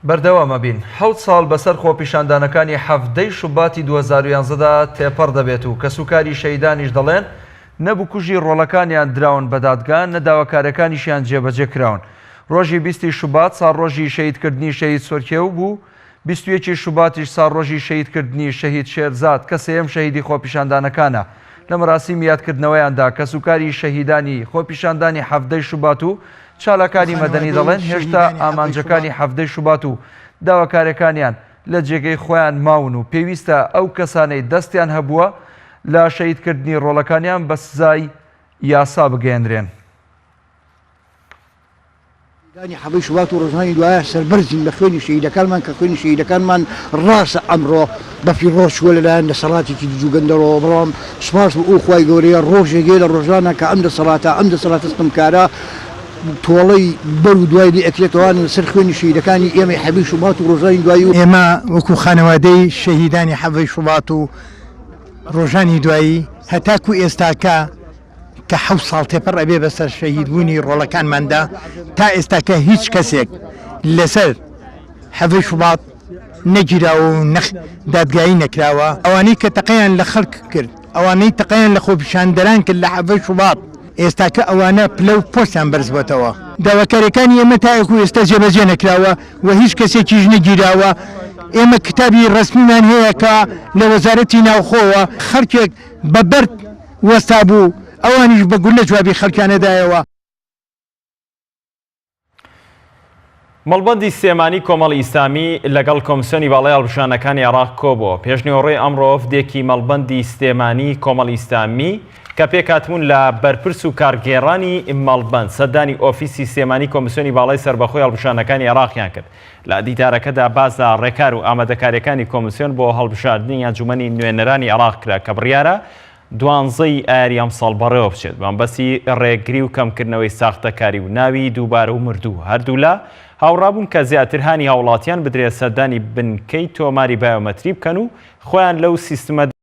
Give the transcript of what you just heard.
بەردەوامە بین 7 ساڵ بەسەر خۆپیشاندانەکانی هەفتەی شوباتی 2011دا تێپەڕ دەبێت و کەسوکاری شەهیدانیش دەڵێن نەبوو کوژی ڕۆڵەکانیان دراون بەدادگان نەداواکارەکانیشیان جێبەجێ کراون. ڕۆژی 20 شوبات ساڵڕۆژی شەهیدکردنی شەهید سۆرکێو بوو، 21 شوباتیش ساڵڕۆژی شەهیدکردنی شەهید شێرزاد کە سێیەم شەهیدی خۆپیشاندانەکانە. لە مەراسیم یادکردنەوەیاندا کەسوکاری شەهیدانی خۆپیشاندانی هەفتەی شوبات و چالاکانی مەدەنی دەڵێن هێشتا ئامانجەکانی هەفتەی شوبات و داواکارەکانیان لە جێگەی خۆیان ماون و پێویستە ئەو کەسانەی دەستیان هەبووە لە شەهیدکردنی ڕۆڵەکانیان بە سزای یاسا بگەێنرێن. دانی هەفتەی شوبات و ڕۆژانی دوایە سەربەرزین لە خوێنی شەهیدەکانمان کە خوێنی شەهیدەکانمان ڕاستە ئەمڕۆ بەفیڕۆ چووە لەلایەن دەسەڵاتێکی جوگەندەرەوە، بەڵام سوپاس بۆ ئەو خوای گەورەیە ڕۆژێکێ لە ڕۆژانە کە ئەم دەسەڵاتە ستەمکارە تۆڵەی بەر و دوای ئەکرێتەوەوان سەر خوێنی شەهیدەکانی ئێمە هەفتەی شوبات و ڕۆژانی دوایی و ئێمە وەکو خانەوادەی شەهیدانی هەفتەی شوبات و ڕۆژانی دوایی هەتاکو ئێستاکە کە 7 ساڵ تێپەڕ ئەبێ بەسەر شەهیدبوونی ڕۆڵەکانماندا تا ئێستاکە هیچ کەسێک لەسەر هەفتەی شوبات نەگیراوە و دادگایی نەکراوە. ئەوانەی کە تەقەیان لە خەڵک کرد، ئەوانەی تەقەیان لە خۆپیشاندەران کرد لە هەفتەی شوبات، ئێستاکە ئەوانە پلە و پۆستیان بەرز بۆتەوە. داواکاریەکانی ئێمە تایەکو ئێستا جێبەجێ نەکراوە و هیچ کەسێکیش نەگیراوە. ئێمە کتابی ڕسمیمان هەیە کە لە وەزارەتی ناوخۆوە خەڵکێک بە بەرد وەستا بوو، ئەوانیش بە گولە جوابی خەڵکانەدایەوە. مەڵبەندی سێمانی کۆمەڵی ئیسلامی لەگەڵ کۆمسیۆنی باڵای هەڵبژانەکانی عێراق کۆبووە. پێشنیوەڕێی ئەمڕۆ فدێکی مەڵبەندی سێمانی کۆمەڵی ئیسلامی کە پێکهاتبوون لە بەرپرس و کارگێڕانی مەڵبەند سەردانی ئۆفیسی سێمانی کۆمسیۆنی باڵای سەربەخۆی هەڵبژانەکانی عێراقیان کرد. لە دیدارەکەدا باز لە ڕێکار و ئامادەکاریەکانی کۆمسیۆن بۆ هەڵبژاردننی ئەنجومەنی نوێنەرانی عێراق کرا کە بڕیارە 12 ئایاری ئەم ساڵ بەڕێوە بچێت. بەمبەستی ڕێگری و کەمکردنەوەی ساختەکاری و ناوی دووبارە و مردوو هەردوو لە هاوڕابوون کە زیاترهانی هاوڵاتیان بدرێت سەردانی بنکەی تۆماری بایۆمەتری بکەن و خۆیان لەو سیستمە